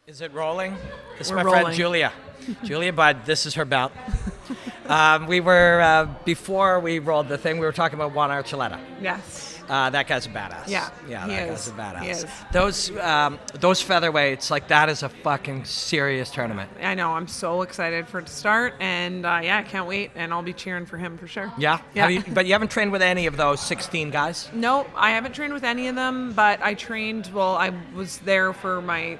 Is it rolling? This is We're my friend rolling. Julia. Julia Budd, this is her belt. We were, before we rolled the thing, we were talking about Juan Archuleta. Yes. That guy's a badass. Yeah, Yeah, he that is. guy's a badass. He is. Those featherweights, like that is a fucking serious tournament. I know. I'm so excited for it to start, and yeah, I can't wait. And I'll be cheering for him for sure. Yeah? Yeah. But you haven't trained with any of those 16 guys? No, I haven't trained with any of them, but I trained. Well, I was there for my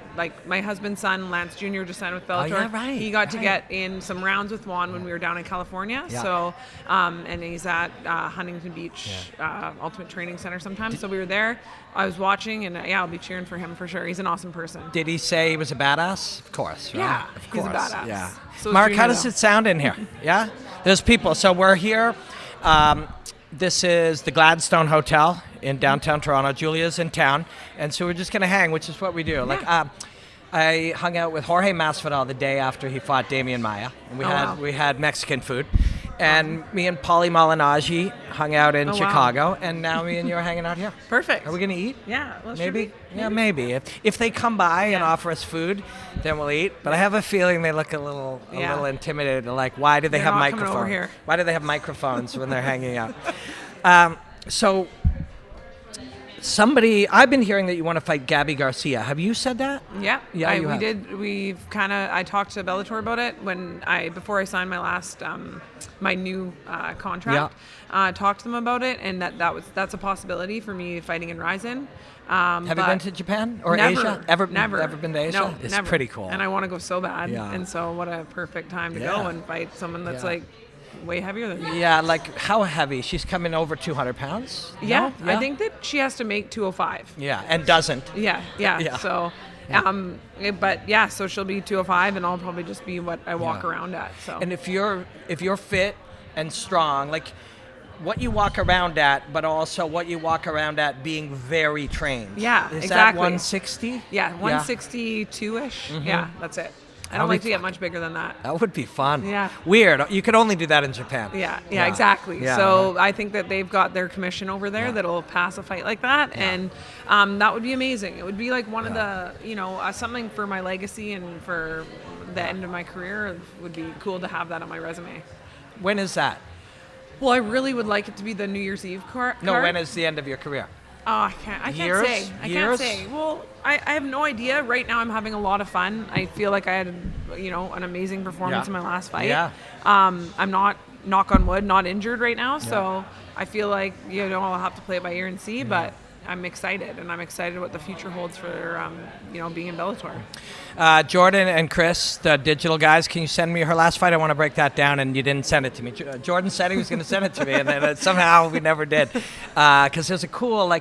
husband's son, Lance Jr. just signed with Bellator. Oh, yeah, right, He got to right. get in some rounds with Juan when we were down in California. Yeah. So, and he's at Huntington Beach Ultimate Training Center sometimes. So we were there. I was watching, and yeah, I'll be cheering for him for sure. He's an awesome person. Did he say he was a badass? Of course, right? Yeah, of he's a course. badass. Yeah. So is Mark, Junior, how does though. it sound in here? Yeah? There's people. So we're here. This is the Gladstone Hotel in downtown Toronto. Julia's in town, and so we're just gonna hang, which is what we do. Like, I hung out with Jorge Masvidal the day after he fought Damian Maia, and we had Mexican food, and me and Paulie Malignaggi hung out in wow. Chicago, and now me and you are hanging out here. Perfect. Are we gonna eat? Yeah. Well, Maybe? Yeah, maybe. If they come by and offer us food, then we'll eat. But I have a feeling they look a little intimidated. Like, why do they They're have not coming microphones? over here. Why do they have microphones when they're hanging out? So, I've been hearing that you want to fight Gabby Garcia. Have you said that? Yeah, Yeah, you we have. did. I talked to Bellator about it before I signed my last my new contract. Talked to them about it, and that's a possibility for me fighting in Ryzen. Have you been to Japan or never, Asia? Never. Ever been to Asia? No, It's never. pretty cool. And I want to go so bad. Yeah. And so what a perfect time to Yeah. go and fight someone that's Yeah. like way heavier than me. Yeah, like how heavy? She's coming over 200 pounds? Yeah, No? I think that she has to make 205. Yeah, and doesn't. Yeah. Yeah. So, but yeah, so she'll be 205, and I'll probably just be what I walk Yeah. around at. So. And if you're fit and strong, like what you walk around at, but also what you walk around at being very trained. Yeah, Is that exactly. 160? Yeah, 162-ish. Yeah, that's it. I That'll don't like be to get much bigger than that. That would be fun. Yeah. Weird. You could only do that in Japan. Yeah, exactly. Yeah. So I think that they've got their commission over there that'll pass a fight like that, and that would be amazing. It would be like one of the, something for my legacy and for the end of my career. It would be cool to have that on my resume. When is that? Well, I really would like it to be the New Year's Eve card. No, when is the end of your career? Oh, I can't Years? say. I Years? can't say. Well, I have no idea. Right now, I'm having a lot of fun. I feel like I had, an amazing performance in my last fight. Yeah. I'm not, knock on wood, not injured right now. So I feel like, I'll have to play it by ear and see. But I'm excited, and I'm excited what the future holds for, being in Bellator. Jordan and Chris, the digital guys, can you send me her last fight? I want to break that down, and you didn't send it to me. Jordan said he was going to send it to me, and then somehow we never did. Because there's a cool,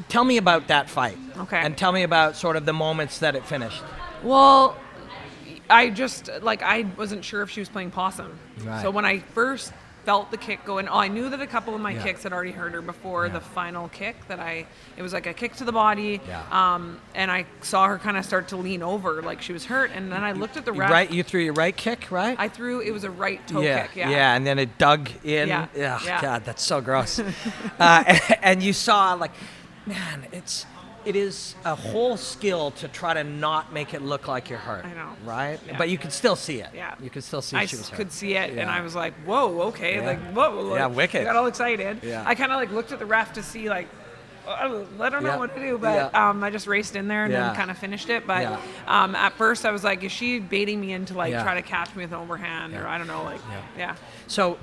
tell me about that fight. Okay. And tell me about sort of the moments that it finished. Well, I wasn't sure if she was playing possum. Right. So when I first felt the kick going, I knew that a couple of my kicks had already hurt her before the final kick. It was like a kick to the body. Yeah. And I saw her kind of start to lean over like she was hurt. And then I looked at the ref. Right, you threw your right kick, right? It was a right toe yeah, kick. yeah, and then it dug in. Yeah, Ugh, yeah. God, that's so gross. And you saw, man, it is a whole skill to try to not make it look like you're hurt. I know. Right? Yeah. But you could still see it. Yeah. You could still see I she was hurt. could see it, and Yeah. I was like, whoa, okay. Yeah. Whoa. Yeah, wicked. I got all excited. Yeah. I kind of looked at the ref to see, I don't know Yeah. what to do, but Yeah. I just raced in there and Yeah. then kind of finished it. But Yeah. at first I was like, is she baiting me into Yeah. try to catch me with an overhand or I don't know, yeah. So,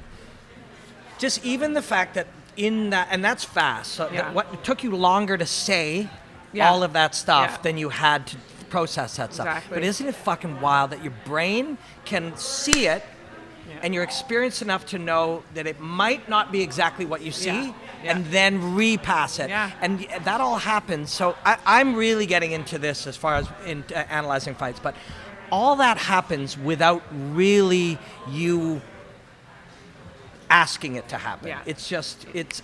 just even the fact that in that, and that's fast. So Yeah. what it took you longer to say Yeah. all of that stuff Yeah. than you had to process that stuff. Exactly. But isn't it fucking wild that your brain can see it and you're experienced enough to know that it might not be exactly what you see Yeah. and then repass it. Yeah. And that all happens. So I'm really getting into this as far as in analyzing fights, but all that happens without really you asking it to happen. Yeah.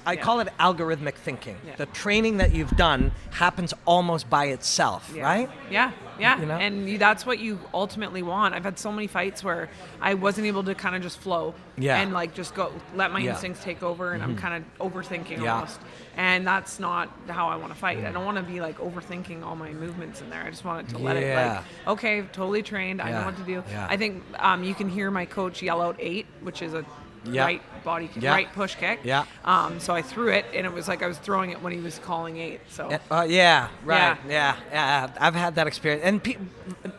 I call it algorithmic thinking. Yeah. The training that you've done happens almost by itself, right? Yeah. You know? And that's what you ultimately want. I've had so many fights where I wasn't able to kind of just flow and like just go let my instincts take over, and I'm kind of overthinking almost. And that's not how I want to fight. I don't want to be like overthinking all my movements in there. I just want it to let it like, okay, totally trained. I know what to do. Yeah. I think you can hear my coach yell out 8, which is a right body kick, right push kick. Yeah. So I threw it, and it was like I was throwing it when he was calling 8. So. Yeah. I've had that experience, and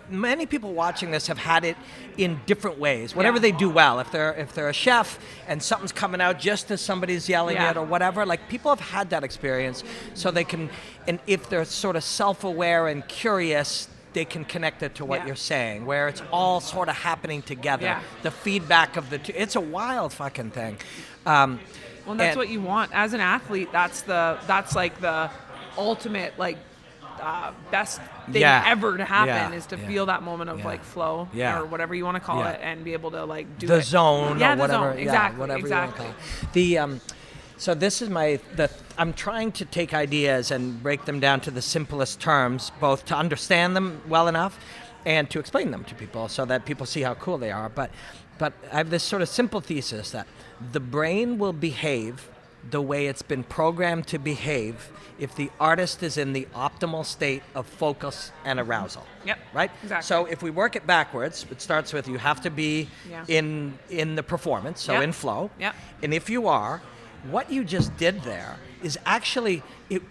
many people watching this have had it in different ways. Whatever they do well, if they're a chef and something's coming out just as somebody's yelling it or whatever, like people have had that experience, so they can, and if they're sort of self-aware and curious, they can connect it to what you're saying, where it's all sort of happening together. Yeah. The feedback of the two. It's a wild fucking thing. Well, that's what you want as an athlete. That's like the ultimate like best thing ever to happen is to feel that moment of like flow or whatever you want to call it, and be able to like do the it. zone or whatever. Zone. Exactly. Whatever Exactly. you want to call it. So this is I'm trying to take ideas and break them down to the simplest terms, both to understand them well enough and to explain them to people so that people see how cool they are. But I have this sort of simple thesis that the brain will behave the way it's been programmed to behave if the artist is in the optimal state of focus and arousal. Yep. Right? Exactly. So if we work it backwards, it starts with you have to be in the performance, so in flow. Yep. And if you are, what you just did there is actually,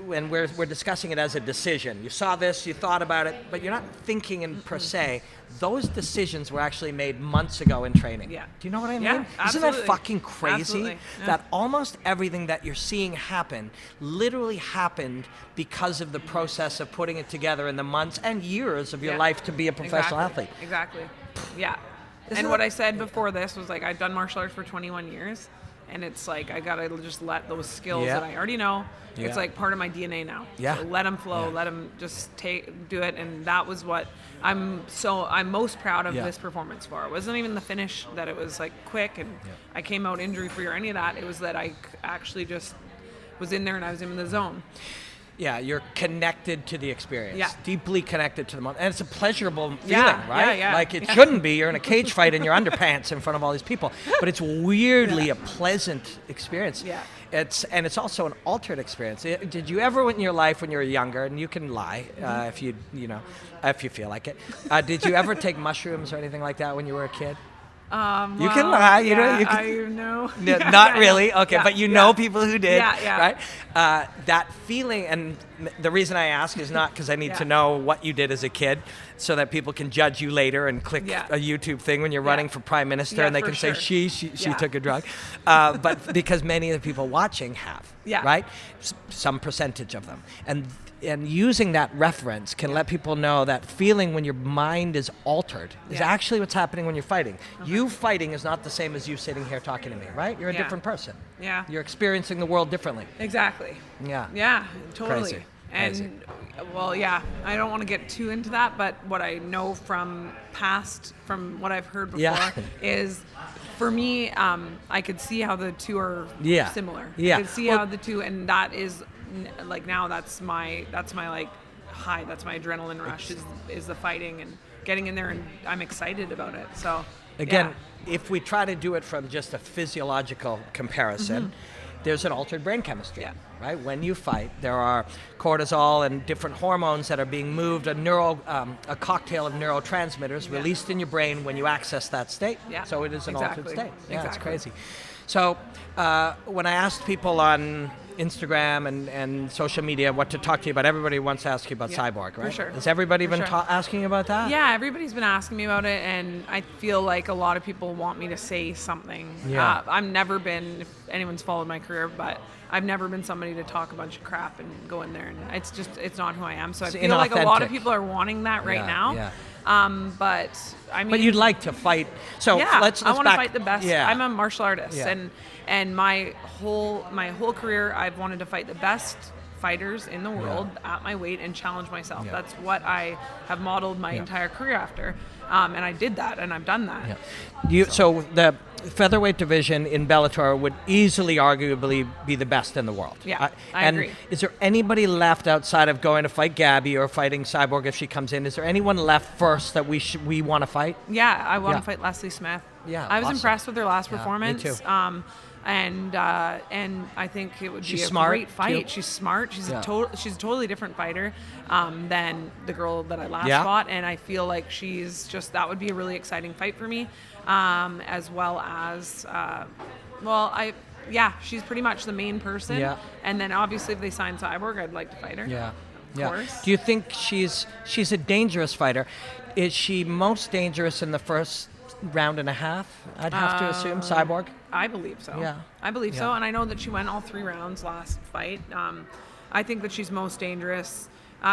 when we're discussing it as a decision. You saw this, you thought about it, but you're not thinking in per se. Those decisions were actually made months ago in training. Yeah. Do you know what I mean? Yeah, Isn't that fucking crazy? Absolutely. Yeah. That almost everything that you're seeing happen literally happened because of the process of putting it together in the months and years of your life to be a professional athlete. Exactly. Yeah. And what I said before this was like I've done martial arts for 21 years. And it's like I gotta just let those skills that I already know. It's like part of my DNA now. Yeah. So let them flow. Let them just do it. And that was what I'm most proud of this performance for. It wasn't even the finish that it was like quick and I came out injury free or any of that. It was that I actually just was in there and I was in the zone. Yeah, you're connected to the experience. Yeah. Deeply connected to the moment. And it's a pleasurable feeling, right? Yeah. Like it shouldn't be. You're in a cage fight in your underpants in front of all these people. But it's weirdly a pleasant experience. Yeah. It's also an altered experience. Did you ever in your life when you were younger, and you can lie if you feel like it, did you ever take mushrooms or anything like that when you were a kid? You can lie, you know. You can, I know. Not really. Okay, but you know people who did, right? That feeling, and the reason I ask is not because I need to know what you did as a kid, so that people can judge you later and click a YouTube thing when you're running for prime minister, and they can say she took a drug, but because many of the people watching have, right? Some percentage of them, and using that reference can let people know that feeling when your mind is altered is actually what's happening when you're fighting. You fighting is not the same as you sitting here talking to me, right? You're a different person. Yeah. You're experiencing the world differently. Exactly. Yeah. Yeah, totally. Crazy. And well, I don't want to get too into that, but what I know from what I've heard before is, for me, I could see how the two are similar. Yeah. I could see how the two, and that is like now that's my like high. That's my adrenaline rush is the fighting and getting in there, and I'm excited about it. So again, if we try to do it from just a physiological comparison, there's an altered brain chemistry. Yeah. Right? When you fight, there are cortisol and different hormones that are being moved, a cocktail of neurotransmitters released in your brain when you access that state. Yeah. So it is an altered state. Yeah, it's crazy. So when I asked people on Instagram and social media what to talk to you about, everybody wants to ask you about Cyborg, right? For sure. Has everybody been asking you about that? Yeah, everybody's been asking me about it, and I feel like a lot of people want me to say something. Yeah. I've never been, if anyone's followed my career, but I've never been somebody to talk a bunch of crap and go in there, and it's not who I am. So I feel like a lot of people are wanting that right now. Yeah. But I mean, but you'd like to fight. So let's I want to fight the best. Yeah. I'm a martial artist, and my whole career I've wanted to fight the best fighters in the world at my weight and challenge myself. That's what I have modeled my entire career after. And I did that, and I've done that. So the featherweight division in Bellator would easily, arguably, be the best in the world. Yeah, I agree. Is there anybody left outside of going to fight Gabby or fighting Cyborg if she comes in? Is there anyone left first that we want to fight? Yeah, I want to fight Leslie Smith. Yeah, I was awesome. impressed with her last performance. Me too. And I think it would be a smart, great fight. too. She's smart. She's she's a totally different fighter than the girl that I last fought, and I feel like that would be a really exciting fight for me, as well as she's pretty much the main person. Yeah. And then obviously if they sign Cyborg, I'd like to fight her. Yeah. Of course. Do you think she's a dangerous fighter? Is she most dangerous in the first round and a half? I'd have to assume Cyborg. I believe so. Yeah. I believe so, and I know that she went all 3 rounds last fight. I think that she's most dangerous.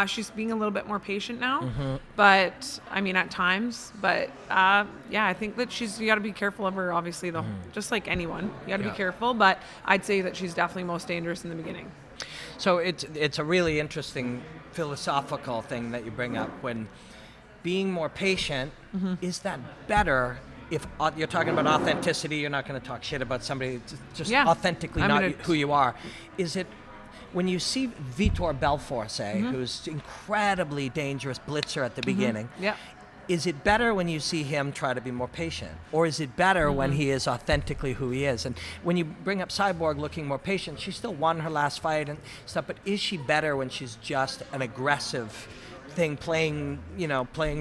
She's being a little bit more patient now, but I mean at times. But I think that you got to be careful of her. Obviously, though, just like anyone, you got to be careful. But I'd say that she's definitely most dangerous in the beginning. So it's a really interesting philosophical thing that you bring up when being more patient. Is that better? If you're talking about authenticity, you're not going to talk shit about somebody just authentically who you are. Is it when you see Vitor Belfort, say, who's incredibly dangerous blitzer at the beginning? Is it better when you see him try to be more patient, or is it better when he is authentically who he is? And when you bring up Cyborg looking more patient, she still won her last fight and stuff. But is she better when she's just an aggressive thing, playing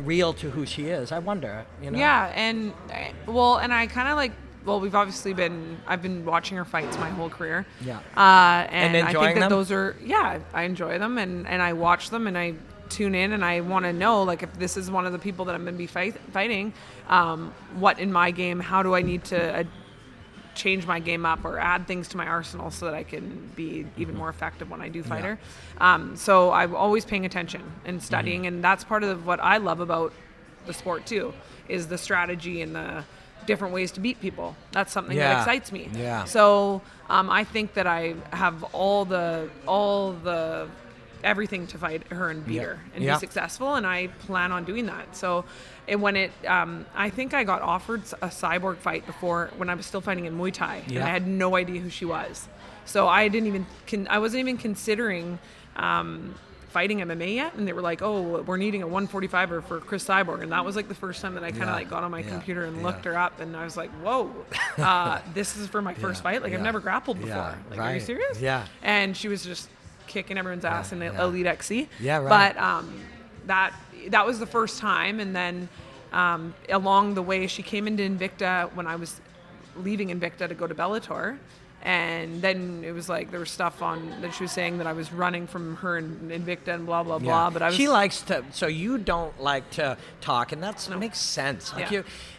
real to who she is? I wonder. Yeah, and I kind of like. Well, I've been watching her fights my whole career. Yeah. And enjoying I think that them? those are, I enjoy them and I watch them and I tune in and I want to know, like, if this is one of the people that I'm going to be fighting, what in my game, how do I need to change my game up or add things to my arsenal so that I can be even more effective when I do fight her. So I'm always paying attention and studying, and that's part of what I love about the sport too, is the strategy and the different ways to beat people. That's something that excites me. Yeah. So I think that I have all the everything to fight her and beat her and be successful, and I plan on doing that. So I think I got offered a Cyborg fight before when I was still fighting in Muay Thai, and I had no idea who she was. So I wasn't even considering fighting MMA yet, and they were like, "Oh, we're needing a 145er for Cris Cyborg," and that was like the first time that I kind of like got on my computer and looked her up, and I was like, "Whoa, this is for my first fight. Like I've never grappled before. Like, are you serious?" Yeah. And she was just kicking everyone's ass in Elite XC. Yeah, right. But that was the first time, and then along the way, she came into Invicta when I was leaving Invicta to go to Bellator. And then it was like there was stuff on that she was saying that I was running from her in Invicta and blah blah blah. But she likes to. So you don't like to talk, and that makes sense. Like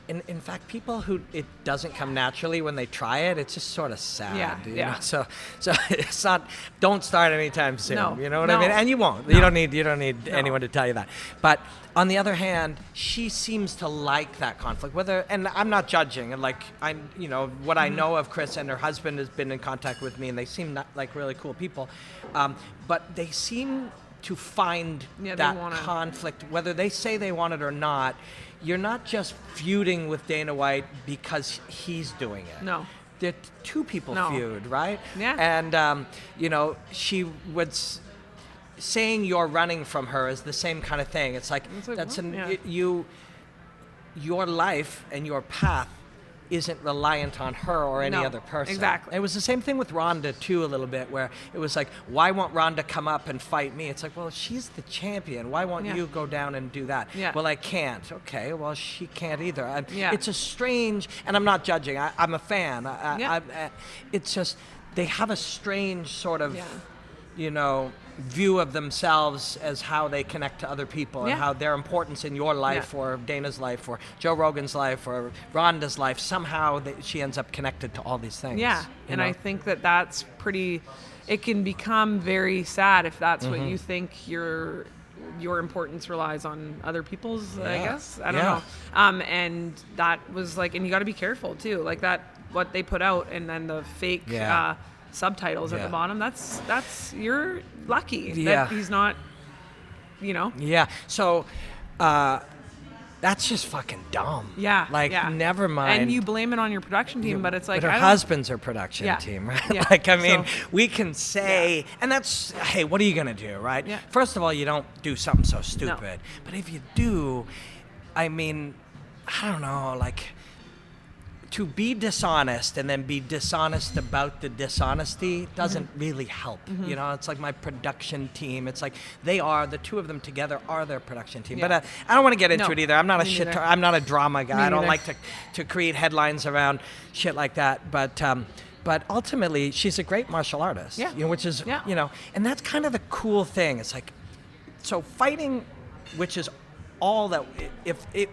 in fact, people who it doesn't come naturally when they try it, it's just sort of sad. You know? So it's not. Don't start anytime soon. No, you know what I mean? And you won't. No. You don't need anyone to tell you that. But on the other hand, she seems to like that conflict. And I'm not judging. And like what I know of Cris, and her husband has been in contact with me, and they seem like really cool people. But they seem to find that conflict, whether they say they want it or not. You're not just feuding with Dana White because he's doing it. No. They're two people feud, right? Yeah. And, she was saying you're running from her is the same kind of thing. It's like your life and your path isn't reliant on her or any other person. Exactly. It was the same thing with Ronda too, a little bit, where it was like, why won't Ronda come up and fight me? It's like, well, she's the champion. Why won't you go down and do that? Yeah. Well, I can't. Okay, well, she can't either. It's a strange, and I'm not judging. I'm a fan. It's just, they have a strange sort of, view of themselves as how they connect to other people and how their importance in your life or Dana's life or Joe Rogan's life or Rhonda's life, somehow she ends up connected to all these things. Yeah, and I think that's pretty, it can become very sad if that's what you think your importance relies on other people's, I guess. I don't know. And that was like, and you got to be careful too, like that, what they put out, and then the fake subtitles at Yeah. the bottom. That's you're lucky Yeah. that he's not, you know. Yeah. So that's just fucking dumb. Yeah. Like, yeah. never mind. And you blame it on your production team, but it's like But her I don't- husband's her production Yeah. team, right? Yeah. Like, I mean, So- we can say, and that's, hey, what are you going to do, right? Yeah. First of all, you don't do something so stupid. But if you do, I mean, I don't know, like, to be dishonest and then be dishonest about the dishonesty doesn't really help. You know, it's like my production team. It's like the two of them together are their production team. Yeah. But I don't want to get into No, it either. I'm not a me shit. neither. I'm not a drama guy. Me I don't neither. like to create headlines around shit like that. But ultimately, she's a great martial artist. Yeah. You know, which is Yeah. you know, and that's kind of the cool thing. It's like, so fighting, which is all that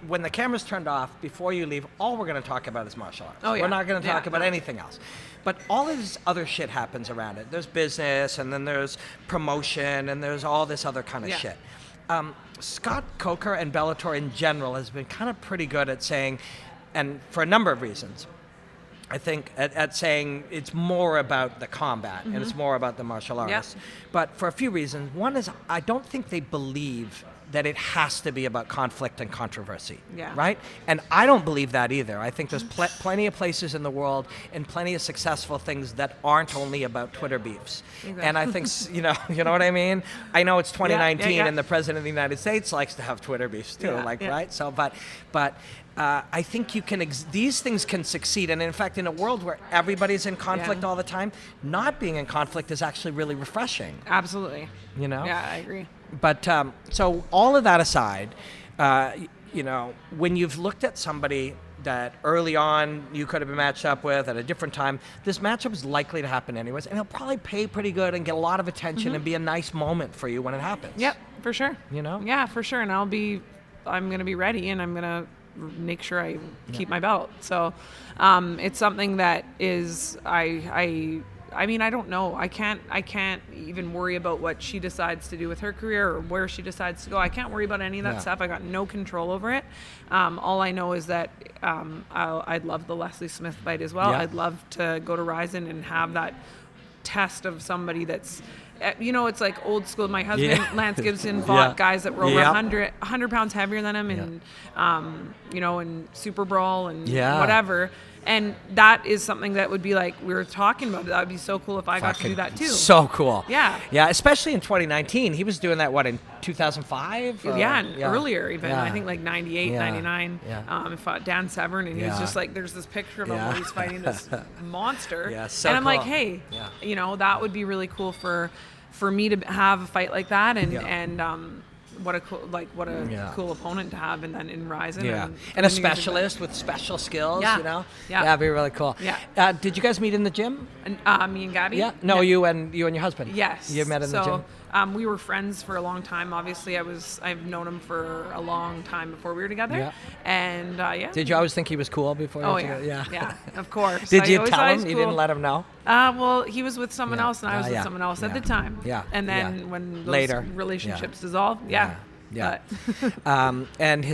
when the camera's turned off before you leave, all we're going to talk about is martial arts. Oh, yeah. We're not going to talk Yeah, about no. anything else. But all of this other shit happens around it. There's business, and then there's promotion, and there's all this other kind of Yeah. shit. Scott Coker and Bellator in general has been kind of pretty good at saying, and for a number of reasons, I think at saying it's more about the combat and it's more about the martial arts. But for a few reasons. One is I don't think they believe that it has to be about conflict and controversy, Yeah. right? And I don't believe that either. I think there's plenty of places in the world and plenty of successful things that aren't only about Twitter beefs. Exactly. And I think, you know what I mean? I know it's 2019 yeah. and the president of the United States likes to have Twitter beefs too, Yeah. right? So, but I think you can. These things can succeed, and in fact, in a world where everybody's in conflict Yeah. all the time, not being in conflict is actually really refreshing. Absolutely. You know. Yeah, I agree. But so all of that aside, you know, when you've looked at somebody that early on you could have been matched up with at a different time, this matchup is likely to happen anyways, and it'll probably pay pretty good and get a lot of attention and be a nice moment for you when it happens. Yep, for sure. You know? Yeah, for sure. And I'm going to be ready, and I'm going to make sure I keep my belt. So it's something that is, I mean, I don't know. I can't even worry about what she decides to do with her career or where she decides to go. I can't worry about any of that Yeah. stuff. I got no control over it. All I know is that I'd love the Leslie Smith fight as well. Yeah. I'd love to go to Ryzen and have that test of somebody that's, you know, it's like old school. My husband, Yeah. Lance Gibson, fought Yeah. guys that were over Yeah. 100 pounds heavier than him, and you know, in Super Brawl and Yeah. whatever. And that is something that would be like, we were talking about, that would be so cool if I got to do that too. So cool. Yeah. Yeah, especially in 2019. He was doing that, what, in 2005? Yeah, and earlier even. Yeah. I think like 98, Yeah. 99. Yeah. He fought Dan Severn, and he was Yeah. just like, there's this picture of him Yeah. where he's fighting this monster. Yeah, so and I'm like, cool. hey, Yeah. you know, that would be really cool for me to have a fight like that, and Yeah. what a cool opponent to have, and then in Ryzen. Yeah, and and a then you guys are specialist with special skills, Yeah. you know? Yeah. That'd be really cool. Yeah. Did you guys meet in the gym? And, me and Gabby. Yeah. No, you and your husband. Yes. You met in the gym? We were friends for a long time. Obviously, I've known him for a long time before we were together. Yeah. And yeah. Did you always think he was cool before you Oh were yeah. together? Yeah. Of course. Did I you always tell thought he him? was You cool. didn't let him know? Well, he was with someone Yeah. else, and I was with Yeah. someone else at Yeah. the time. Yeah. And then Yeah. when those Later. relationships dissolved, yeah. Yeah. But And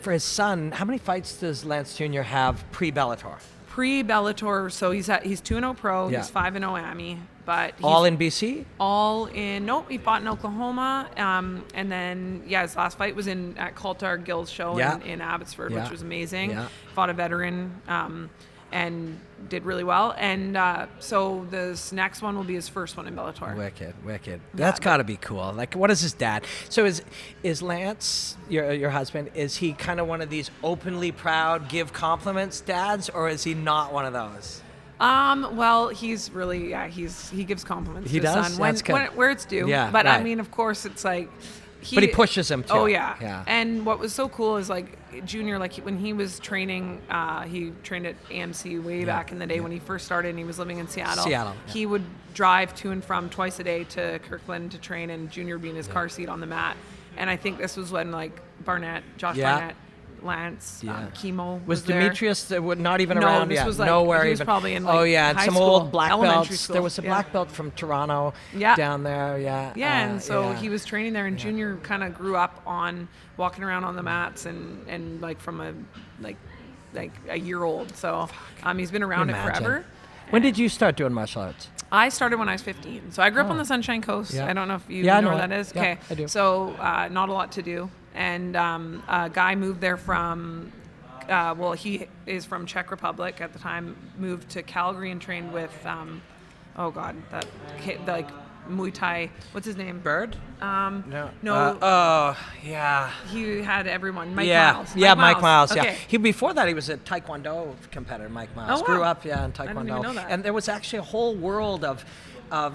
for his son, how many fights does Lance Jr. have pre-Bellator? pre-Bellator, so he's 2-0 pro. Yeah. He's 5-0 AMI. But he's All in BC? all in. Nope, he fought in Oklahoma, and then his last fight was at Coulthard Gill's show Yeah. in Abbotsford, Yeah. which was amazing. Yeah. Fought a veteran, and did really well. And so this next one will be his first one in Bellator. Wicked. That's got to be cool. Like, what is his dad? So is Lance, your husband, is he kind of one of these openly proud, give compliments dads, or is he not one of those? Well, he's really, he gives compliments He to his does? son That's good. where it's due. Yeah, But I right. mean, of course, it's like. But he pushes him too. Oh yeah. Yeah. And what was so cool is like Junior, like when he was training, he trained at AMC way back in the day when he first started, and he was living in Seattle. Yeah. He would drive to and from twice a day to Kirkland to train, and Junior would be in his car seat on the mat. And I think this was when like Josh Yeah. Barnett, Lance, Yeah. Chemo Was there. Demetrius not even No, around this yet? was, like, Nowhere he was even. probably in, like, oh yeah, and high some school, old black elementary belts. school. There was a Yeah. black belt from Toronto Yeah. down there. Yeah. Yeah, and so yeah. he was training there, and Junior kind of grew up on walking around on the mats, and like from a like a year old. So he's been around it Imagine. forever. When did you start doing martial arts? I started when I was 15. So I grew up on the Sunshine Coast. Yeah. I don't know if you I know know where that it. is. Yeah, Okay. I do. So not a lot to do. And a guy moved there from, he is from Czech Republic at the time, moved to Calgary and trained with, Muay Thai. What's his name? Bird? No. Yeah. He had everyone. Mike yeah. Miles. Yeah, Mike Miles. Okay. Yeah. Before that, he was a Taekwondo competitor, Mike Miles. Oh, wow. Grew up, in Taekwondo. I didn't even know that. And there was actually a whole world of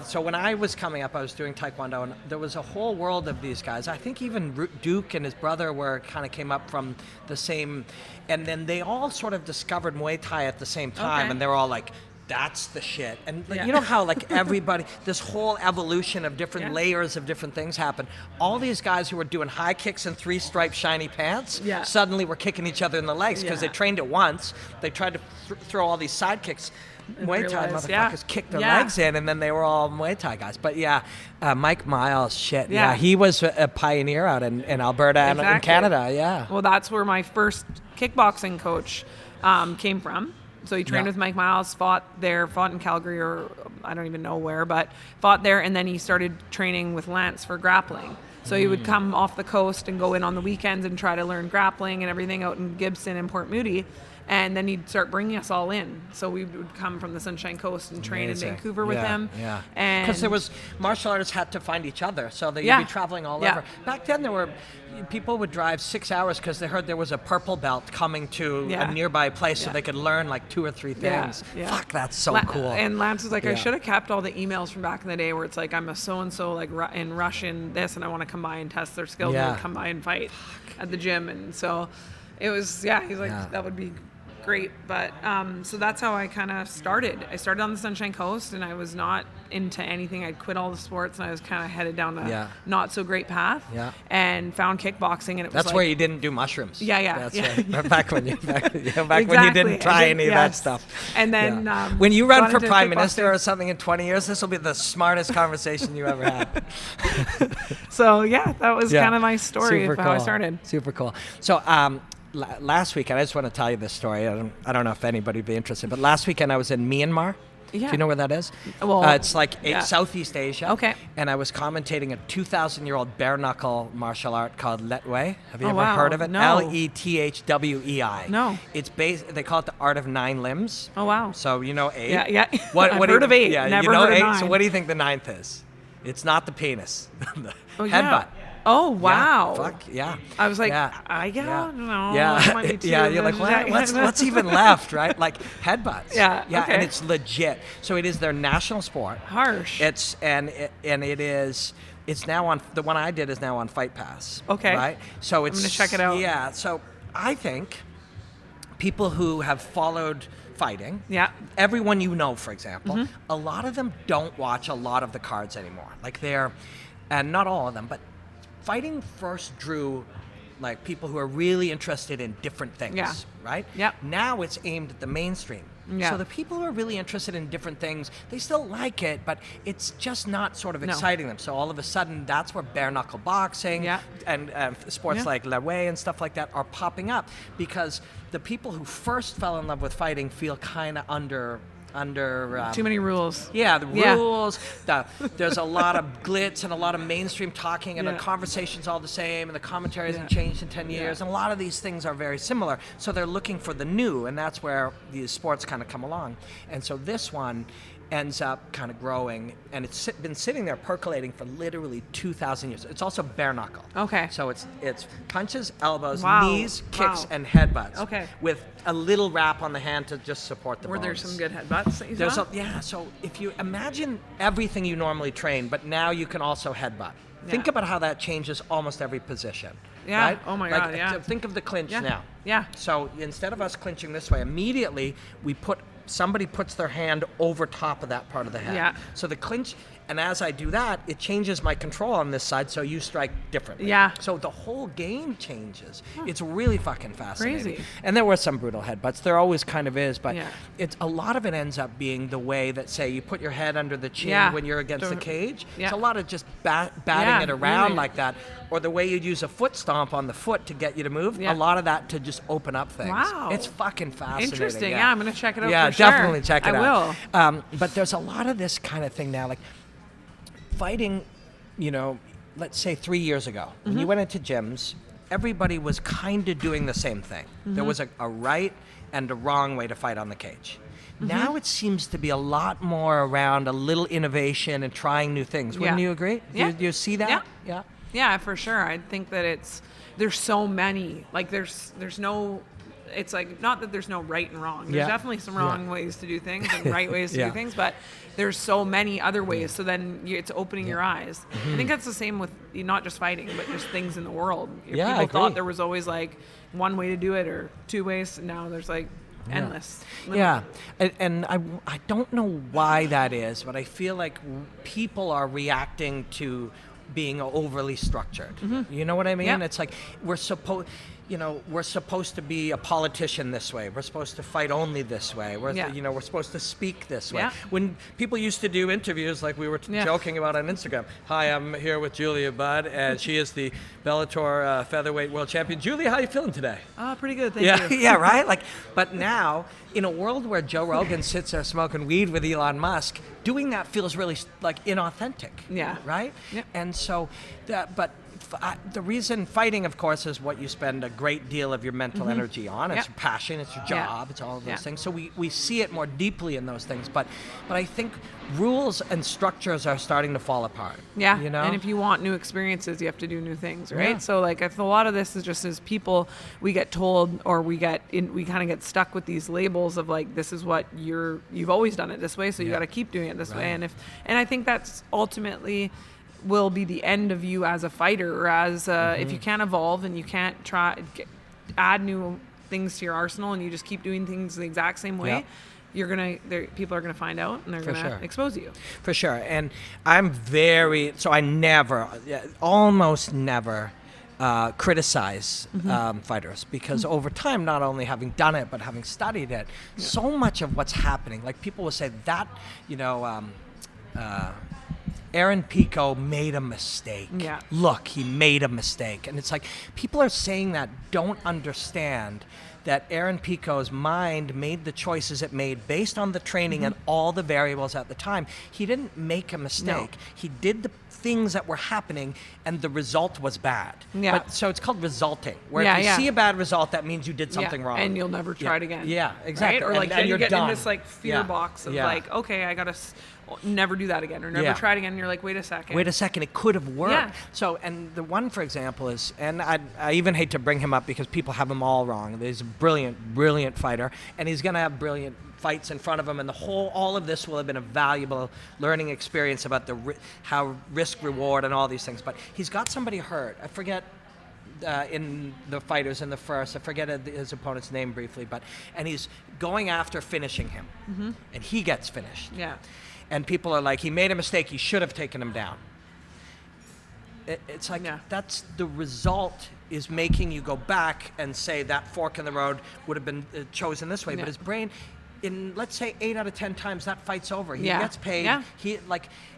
so when I was coming up, I was doing Taekwondo, and there was a whole world of these guys. I think even Duke and his brother came up from the same, and then they all sort of discovered Muay Thai at the same time, Okay. and they were all like, that's the shit. And Yeah. you know how like everybody, this whole evolution of different layers of different things happen. All these guys who were doing high kicks and 3-stripe shiny pants suddenly were kicking each other in the legs because they trained it once. They tried to throw all these side kicks. Muay Thai motherfuckers kicked their legs in, and then they were all Muay Thai guys. But Mike Miles, shit. Yeah, he was a pioneer out in Alberta and in Canada. Yeah. Well, that's where my first kickboxing coach came from. So he trained with Mike Miles, fought in Calgary, or I don't even know where, but fought there, and then he started training with Lance for grappling. So he would come off the coast and go in on the weekends and try to learn grappling and everything out in Gibson and Port Moody. And then he'd start bringing us all in. So we would come from the Sunshine Coast and train in Vancouver with him. Yeah, and because there was martial artists had to find each other, so they'd be traveling all over. Back then, there were people would drive 6 hours because they heard there was a purple belt coming to a nearby place, so they could learn like 2 or 3 things. Fuck, that's so cool. And Lance was like, I should have kept all the emails from back in the day where it's like, I'm a so-and-so like in Russian this, and I want to come by and test their skills and come by and fight at the gym. And so it was, he's like, that would be great. But so that's how I kind of started. I started on the Sunshine Coast, and I was not into anything. I'd quit all the sports, and I was kind of headed down a not so great path. And found kickboxing, and it was that's where you didn't do mushrooms. That's right. Back when you when you didn't try any of that stuff. And then when you run for prime minister or something in 20 years, this will be the smartest conversation you ever had. So that was kind of my story of how I started. Super cool. So last weekend, I just want to tell you this story. I don't know if anybody would be interested, but last weekend I was in Myanmar. Do you know where that is? Well, it's like Southeast Asia. Okay. And I was commentating a 2,000-year-old bare knuckle martial art called Letway. Have you ever heard of it? No. Lethwei. No. It's they call it the art of 9 limbs. Oh wow. So you know 8. Yeah. What I've heard of 8. Yeah, never you know heard 8. of 9. So what do you think the 9th is? It's not the penis. The headbutt. Yeah. Oh wow! I was like, I don't know. Yeah, might be too you're like, what's even left, right? Like headbutts. Yeah, okay. And it's legit. So it is their national sport. Harsh. It's now on the one I did is now on Fight Pass. Okay. Right. So it's I'm gonna check it out. Yeah. So I think people who have followed fighting, everyone you know, for example, a lot of them don't watch a lot of the cards anymore. Like and not all of them, but fighting first drew like people who are really interested in different things, right? Yeah. Now it's aimed at the mainstream. Yeah. So the people who are really interested in different things, they still like it, but it's just not sort of exciting them. So all of a sudden, that's where bare knuckle boxing and sports like Letwei and stuff like that are popping up, because the people who first fell in love with fighting feel kind of under too many rules. Yeah, the rules. There's a lot of glitz and a lot of mainstream talking, and the conversation's all the same, and the commentary hasn't changed in 10 years, and a lot of these things are very similar. So they're looking for the new, and that's where these sports kind of come along. And so this one ends up kind of growing, and it's been sitting there percolating for literally 2,000 years. It's also bare knuckle. Okay. So it's punches, elbows, Wow. knees, kicks, Wow. and headbutts. Okay. With a little wrap on the hand to just support the bones. Were there some good headbutts that you saw? So if you imagine everything you normally train, but now you can also headbutt. Think about how that changes almost every position. Yeah. Right? Oh my God, yeah. So think of the clinch now. Yeah. So instead of us clinching this way, immediately somebody puts their hand over top of that part of the head. Yeah. So the clinch And as I do that, it changes my control on this side, so you strike differently. Yeah. So the whole game changes. It's really fucking fascinating. Crazy. And there were some brutal headbutts. There always kind of is, but Yeah. it's a lot of it ends up being the way that, say, you put your head under the chin Yeah. when you're against the cage. Yeah. It's a lot of just batting Yeah, it around really. like that, or the way you'd use a foot stomp on the foot to get you to move. Yeah. A lot of that to just open up things. Wow. It's fucking fascinating. Interesting. Yeah, I'm gonna check it out. Yeah, for sure. definitely check it I out. will. But there's a lot of this kind of thing now, like fighting, let's say 3 years ago, when you went into gyms, everybody was kind of doing the same thing. There was a right and a wrong way to fight on the cage. Now it seems to be a lot more around a little innovation and trying new things. Wouldn't you agree? Yeah. Do you see that? Yeah. Yeah, for sure. I think that there's so many, like there's no, it's like, not that there's no right and wrong. There's definitely some wrong ways to do things and right ways to do things, but there's so many other ways. So then it's opening your eyes. I think that's the same with not just fighting, but just things in the world. Yeah, I People thought agree. there was always like one way to do it or two ways. And now there's like endless. Yeah, and I don't know why that is, but I feel like people are reacting to being overly structured. You know what I mean? Yeah. It's like we're supposed to be a politician this way. We're supposed to fight only this way. We're supposed to speak this way. Yeah. When people used to do interviews like we were joking about on Instagram. Hi, I'm here with Julia Budd, and she is the Bellator Featherweight World Champion. Julia, how are you feeling today? Pretty good. Thank you. Yeah, right? But now, in a world where Joe Rogan sits there smoking weed with Elon Musk, doing that feels really like inauthentic. Yeah. Right? Yeah. And so, the reason fighting, of course, is what you spend a great deal of your mental energy on. It's your passion, it's your job, it's all of those things. So we see it more deeply in those things. But I think rules and structures are starting to fall apart. Yeah. You know? And if you want new experiences, you have to do new things, right? Yeah. So like if a lot of this is just as people, we get told or we kind of get stuck with these labels of like, this is what you've always done it this way, so you got to keep doing it this way. And I think that's ultimately will be the end of you as a fighter, or as if you can't evolve and you can't add new things to your arsenal and you just keep doing things the exact same way, people are gonna find out and they're gonna expose you. For sure. And I almost never criticize fighters, because over time, not only having done it but having studied it, so much of what's happening, like people will say that Aaron Pico made a mistake. Yeah. Look, he made a mistake. And it's like, people are saying that don't understand that Aaron Pico's mind made the choices it made based on the training and all the variables at the time. He didn't make a mistake. No. He did the things that were happening, and the result was bad. Yeah. So it's called resulting, where if you see a bad result, that means you did something wrong. And you'll never try it again. Yeah, exactly. Right? Or like and you get done. in this like fear box of like, okay, I gotta never do that again, or never try it again. And you're like, wait a second, it could have worked. Yeah. So, and the one, for example, is, and I even hate to bring him up because people have him all wrong. He's a brilliant fighter, and he's gonna have brilliant fights in front of him, and all of this will have been a valuable learning experience about how risk reward and all these things. But he's got somebody hurt. I forget in the fighters in the first. I forget his opponent's name briefly, and he's going after finishing him, and he gets finished. Yeah. And people are like, he made a mistake. He should have taken him down. It's like that's the result is making you go back and say that fork in the road would have been chosen this way, but his brain. In, let's say, 8 out of 10 times, that fight's over. He gets paid. Yeah.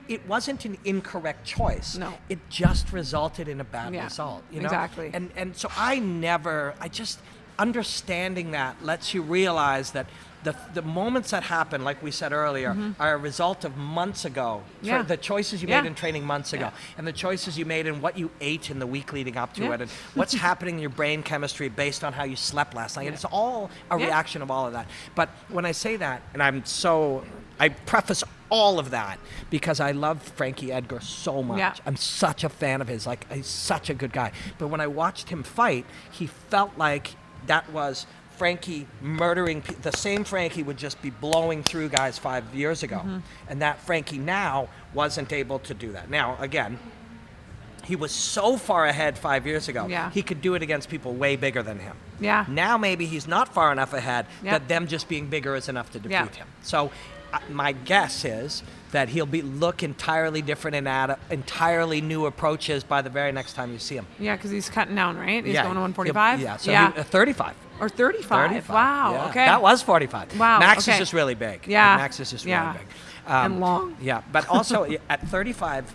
It wasn't an incorrect choice. No. It just resulted in a bad result. You know? Exactly. And so understanding that lets you realize that the moments that happen, like we said earlier, are a result of months ago. Yeah. The choices you made in training months ago, and the choices you made in what you ate in the week leading up to it, and what's happening in your brain chemistry based on how you slept last night. And it's all a reaction of all of that. But when I say that, and I preface all of that because I love Frankie Edgar so much. Yeah. I'm such a fan of his. Like, he's such a good guy. But when I watched him fight, he felt like that was Frankie murdering the same Frankie would just be blowing through guys 5 years ago, and that Frankie now wasn't able to do that. Now, again, he was so far ahead 5 years ago. Yeah. He could do it against people way bigger than him. Yeah. Now maybe he's not far enough ahead that them just being bigger is enough to defeat him. So my guess is that he'll look entirely different and add entirely new approaches by the very next time you see him. Yeah, because he's cutting down, right? He's going to 145? Yeah, so 35. Or 35. Wow, yeah. okay. That was 45. Wow, Max okay. is just really big. Yeah. Like, Max is just really big. And long. Yeah, but also at 35,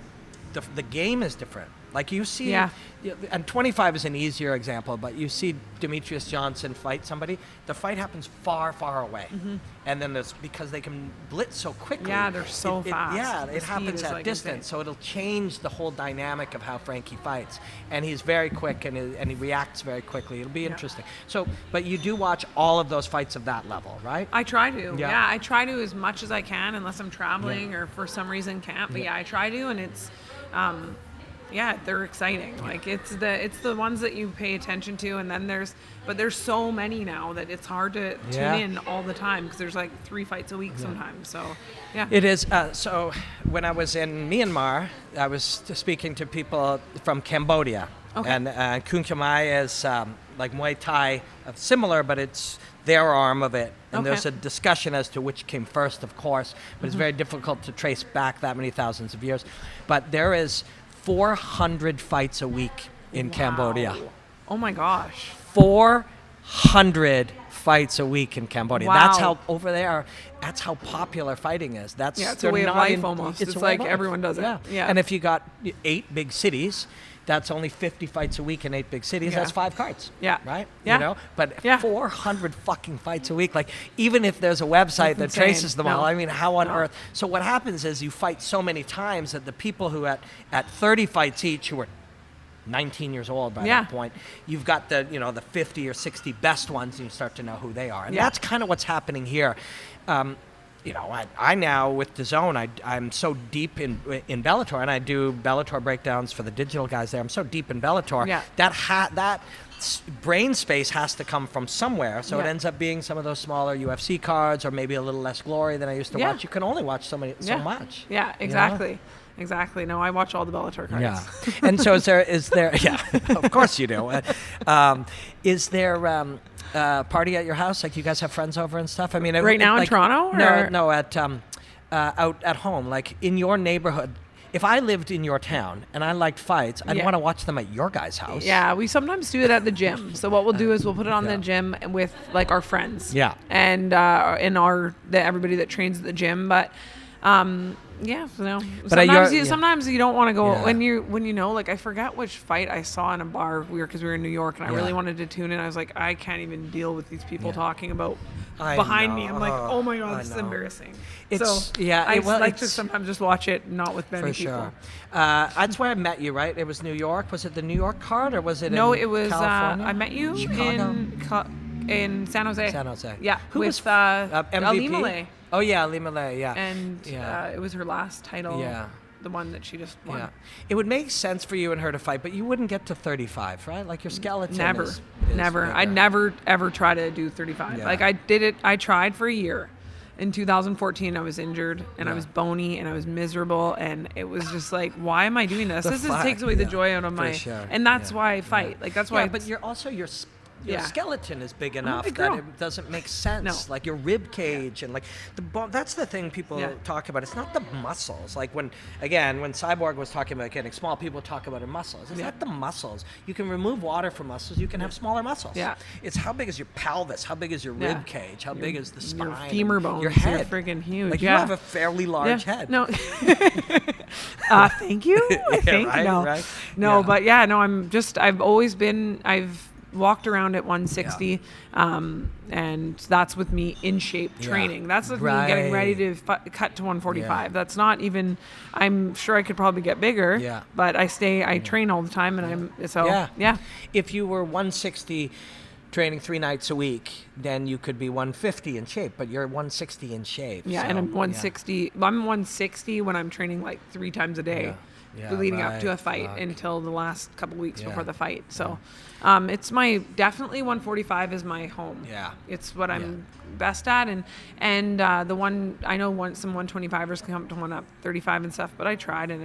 the game is different. Like you see, and 25 is an easier example, but you see Demetrius Johnson fight somebody, the fight happens far, far away. And then because they can blitz so quickly. Yeah, they're so fast. It happens at like distance, insane. so it'll change the whole dynamic of how Frankie fights. And he's very quick, and he reacts very quickly. It'll be interesting. So, but you do watch all of those fights of that level, right? I try to. Yeah, I try to as much as I can, unless I'm traveling or for some reason can't. But I try to, and it's, they're exciting. Like it's the ones that you pay attention to, and then there's so many now that it's hard to tune in all the time because there's like 3 fights a week sometimes. So it is. So when I was in Myanmar, I was speaking to people from Cambodia, and Kun Khmer is like Muay Thai, similar, but it's their arm of it. And there's a discussion as to which came first, of course, but it's very difficult to trace back that many thousands of years. But there is 400 fights a week in Cambodia. Oh my gosh. 400 fights a week in Cambodia. Wow. That's how over there. That's how popular fighting is. It's a way of life almost. It's like everyone does it. Yeah. And if you got 8 big cities, that's only 50 fights a week in 8 big cities. That's 5 cards. Yeah. Right? Yeah. You know? But 400 fucking fights a week. Like, even if there's a website that traces them all, I mean, how on earth? So what happens is you fight so many times that the people who at 30 fights each, who are 19 years old by that point, you've got the 50 or 60 best ones, and you start to know who they are. And that's kind of what's happening here. I now with DAZN, I'm so deep in Bellator, and I do Bellator breakdowns for the digital guys there. I'm so deep in Bellator that brain space has to come from somewhere. So it ends up being some of those smaller UFC cards, or maybe a little less glory than I used to watch. You can only watch so much. Yeah, exactly. You know? Exactly. No, I watch all the Bellator cards. Yeah. And so is there? Yeah, of course you do. Is there party at your house? Like, you guys have friends over and stuff? I mean, right now in Toronto? No, at out at home, like in your neighborhood. If I lived in your town and I liked fights, I'd want to watch them at your guys' house. Yeah, we sometimes do it at the gym. So what we'll do is we'll put it on the gym with like our friends. Yeah. And everybody that trains at the gym, but. Sometimes you don't want to go when you know, like, I forget which fight I saw in a bar because we were in New York, and I really wanted to tune in. I was like, I can't even deal with these people talking about behind me. I'm like, oh my god, this is embarrassing. I like to sometimes just watch it not with many people. For sure. That's where I met you, right? It was New York. Was it the New York card, or was it? No, it was. California? I met you in San Jose. San Jose. Yeah, Who with was MVP? Malay. Oh yeah, Ali Malay, yeah. And it was her last title. Yeah. The one that she just won. Yeah. It would make sense for you and her to fight, but you wouldn't get to 35, right? Like, your skeleton Never. is Never. bigger. I'd never, ever try to do 35. Yeah. Like, I did it. I tried for a year. In 2014, I was injured, and I was bony, and I was miserable, and it was just like, why am I doing this? This just takes away the joy out of my... Sure. And that's why I fight. Like, that's why... but you're also... Your skeleton is big enough that it doesn't make sense. No. Like, your rib cage and like the bone. That's the thing people talk about. It's not the muscles. Like, when Cyborg was talking about getting small, people talk about her muscles. It's not the muscles. You can remove water from muscles. You can have smaller muscles. Yeah. It's how big is your pelvis? How big is your rib cage? How big is the spine? Your femur bones. Your head. You're freaking huge. Like, you have a fairly large head. No. Thank you. I think. Right, no. Right? No, but I've walked around at 160, and that's with me in shape training. That's with me getting ready to cut to 145. That's not even. I'm sure I could probably get bigger, but I train all the time, and If you were 160 training 3 nights a week, then you could be 150 in shape, but you're 160 in shape. Yeah, so, and I'm 160. I'm 160 when I'm training like 3 times a day. Leading up to a fight until the last couple weeks before the fight. So it's definitely 145 is my home. Yeah. It's what I'm best at. And the one, I know some 125ers can come to 135 and stuff, but I tried, and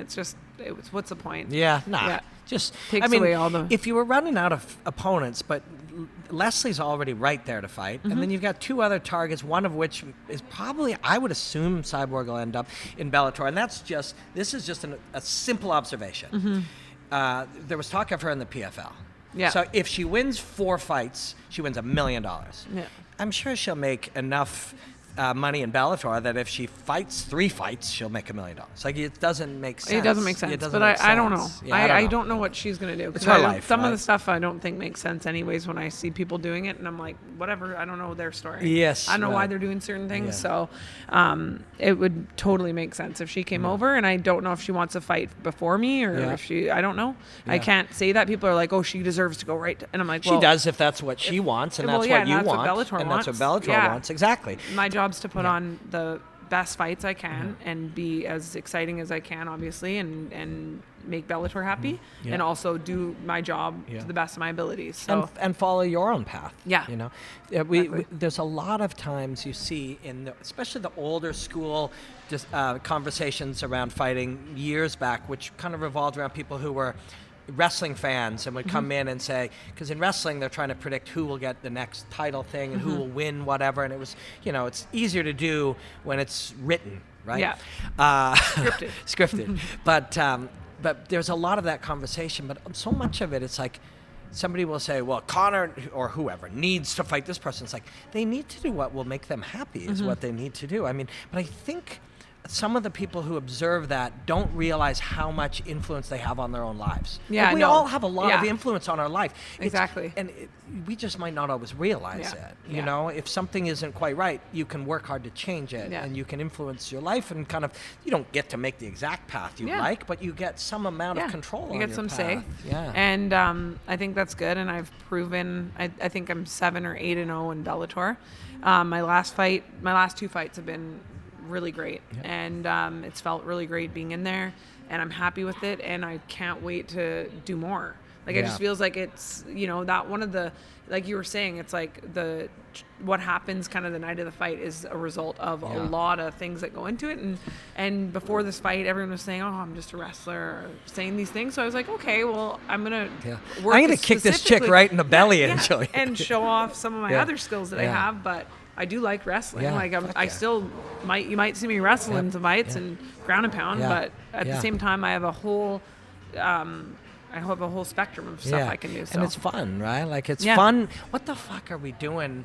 what's the point? Yeah. Nah. Yeah. Just takes away all the... If you were running out of opponents, but Leslie's already right there to fight, and then you've got 2 other targets, one of which is probably, I would assume, Cyborg will end up in Bellator, and this is just a simple observation. There was talk of her in the PFL. Yeah. So if she wins 4 fights, she wins $1 million. Yeah. I'm sure she'll make enough money in Bellator that if she fights 3 fights, she'll make $1 million. Like, it doesn't make sense. It doesn't make sense. But I don't know. Yeah, I don't know what she's going to do. It's her life. Some of right? the stuff I don't think makes sense anyways when I see people doing it, and I'm like, whatever, I don't know their story. Yes. I don't know why right. they're doing certain things. Yeah. So it would totally make sense if she came over, and I don't know if she wants to fight before me or if she, I don't know. Yeah. I can't say that. People are like, oh, she deserves to go right. And I'm like, well. She does if that's what she wants, and that's what you that's want. What Bellator and wants. that's what Bellator wants. Exactly. My job's to put on the best fights I can and be as exciting as I can, obviously, and make Bellator happy, and also do my job to the best of my abilities. So and follow your own path. Yeah. You know, there's a lot of times you see especially the older school conversations around fighting years back, which kind of revolved around people who were wrestling fans and would come in and say, because in wrestling they're trying to predict who will get the next title thing and who will win whatever, and it was, it's easier to do when it's written, right? Yeah. Scripted. But there's a lot of that conversation, but so much of it, it's like somebody will say, well, Connor or whoever needs to fight this person. It's like, they need to do what will make them happy is what they need to do. I mean, but I think some of the people who observe that don't realize how much influence they have on their own lives. Yeah, like we all have a lot of influence on our life. Exactly. We just might not always realize it. You know, if something isn't quite right, you can work hard to change it, and you can influence your life, and kind of, you don't get to make the exact path you like, but you get some amount of control on your path. You get some say. Yeah. And I think that's good, and I've proven, I think I'm 7 or 8-0 in Bellator. My last 2 fights have been really great, and it's felt really great being in there, and I'm happy with it, and I can't wait to do more. Like it just feels like it's, that one of the, like you were saying, it's like what happens kind of the night of the fight is a result of a lot of things that go into it, and before this fight everyone was saying, oh, I'm just a wrestler, or saying these things, so I was like, okay, well, I'm gonna kick this chick right in the belly and show you. and show off some of my other skills that I have, but I do like wrestling. I still you might see me wrestle in some fights and ground and pound, but at the same time, I have a whole spectrum of stuff I can do. So. And it's fun, right? Like, it's fun. What the fuck are we doing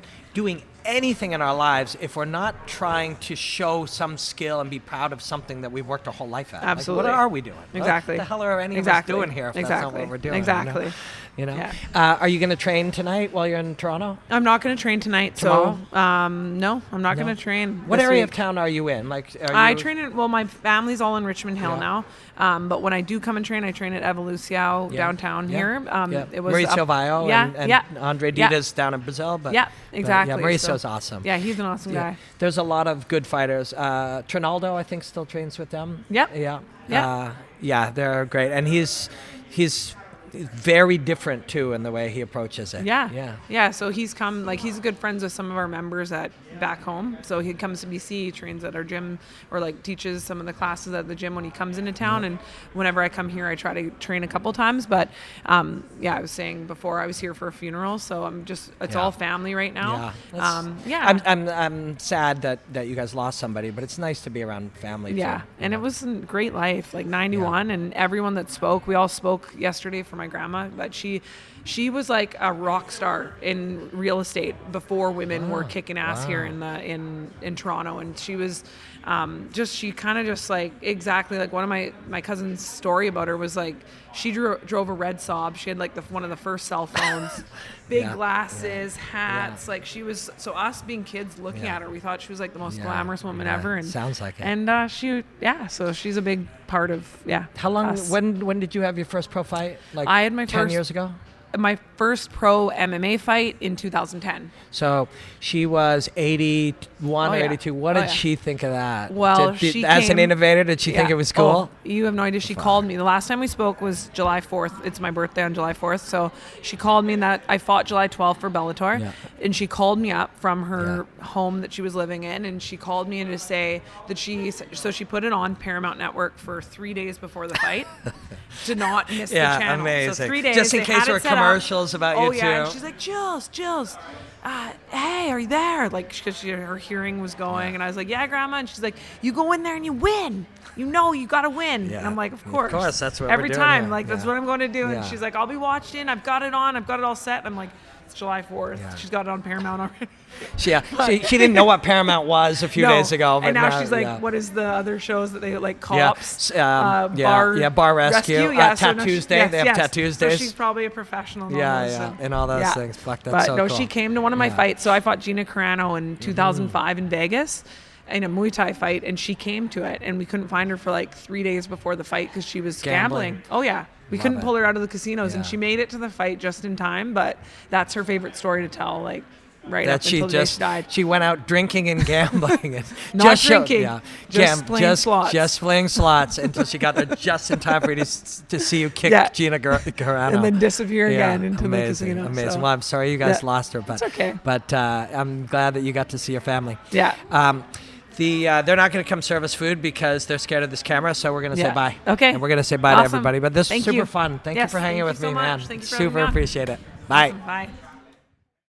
anything in our lives if we're not trying to show some skill and be proud of something that we've worked our whole life at? Absolutely. Like, what are we doing? Exactly. What the hell are any of us doing here if that's not what we're doing? Exactly. You know? Are you going to train tonight while you're in Toronto? I'm not going to train tonight. Tomorrow? So, no, I'm not going to train. What area of town are you in? I train in, my family's all in Richmond Hill now. But when I do come and train, I train at Evoluciao downtown here. It was Mauricio Vaio and Andre Dida's down in Brazil. But, exactly. Mauricio's awesome. Yeah, he's an awesome guy. There's a lot of good fighters. Trinaldo, I think, still trains with them. Yep. Yeah, they're great. And he's very different too in the way he approaches it. Yeah. So he's he's good friends with some of our members back home. So he comes to BC, he trains at our gym, or teaches some of the classes at the gym when he comes into town. And whenever I come here, I try to train a couple times. But I was saying before, I was here for a funeral, so it's all family right now. I'm sad that you guys lost somebody, but it's nice to be around family too. Yeah, and it was a great life, 91, and everyone that spoke, we all spoke yesterday for my grandma, but she was like a rock star in real estate before women were kicking ass here in Toronto, and she was she kind of just exactly like one of my cousin's story about her was she drove a red Saab. She had one of the first cell phones, big glasses, hats. She was, so us being kids looking at her, we thought she was the most glamorous woman ever. And sounds like it. And so she's a big part of How long? us. When did you have your first pro fight? I had my 10 years ago. My first pro MMA fight in 2010. So she was 81 or 82. What did she think of that? Well, as an innovator, did she think it was cool? You have no idea. She called me. The last time we spoke was July 4th. It's my birthday on July 4th. So she called me, and that I fought July 12th for Bellator. And she called me up from her home that she was living in, and she called me to say that she put it on Paramount Network for 3 days before the fight. to not miss the Yeah, channel. amazing. So 3 days. Just in they case had there it were set up. commercials about you Oh yeah, and too. she's like, Jules, hey, are you there? Like, because her hearing was going, and I was like, yeah, Grandma. And she's like, you go in there and you win. You know, you got to win. Yeah. And I'm like, of course. Of course, that's what every we're doing time. here. Like, that's Yeah. what I'm going to do. Yeah. And she's like, I'll be watching. I've got it on. I've got it all set. And I'm like, it's July 4th. Yeah. She's got it on Paramount already. She didn't know what Paramount was a few No. days ago. But And now she's like, yeah. what is the other shows that they like? Yeah. Cops, Bar Rescue. Yeah, so no, Tattoos Day. They have Tattoos So Days. she's probably a professional. In all Yeah, those, yeah, so. and all those Yeah. things. Fuck, that's But so no, cool. she came to one of my Yeah. fights. So I fought Gina Carano in 2005 in Vegas in a Muay Thai fight, and she came to it, and we couldn't find her for like 3 days before the fight because she was gambling. Oh yeah. We couldn't pull her out of the casinos, and Yeah. she made it to the fight just in time. But that's her favorite story to tell, like right that up she until the day just she died. she went out drinking and gambling and Not just drinking, just playing slots. just playing slots until she got there just in time for you to see you kick Yeah. Gina Carano and then disappear again into amazing, the casino. amazing. So. Well, I'm sorry you guys Yeah. lost her, but It's okay. But I'm glad that you got to see your family. Yeah. They're not going to come serve us food because they're scared of this camera, so we're going to say Yeah. bye. Okay. And we're going to say bye to Awesome. everybody. But this was Thank super you. fun. Thank you Yes, for hanging thank with you me, so man. much. Thank you for having Super me on. appreciate it. Bye. Awesome. Bye.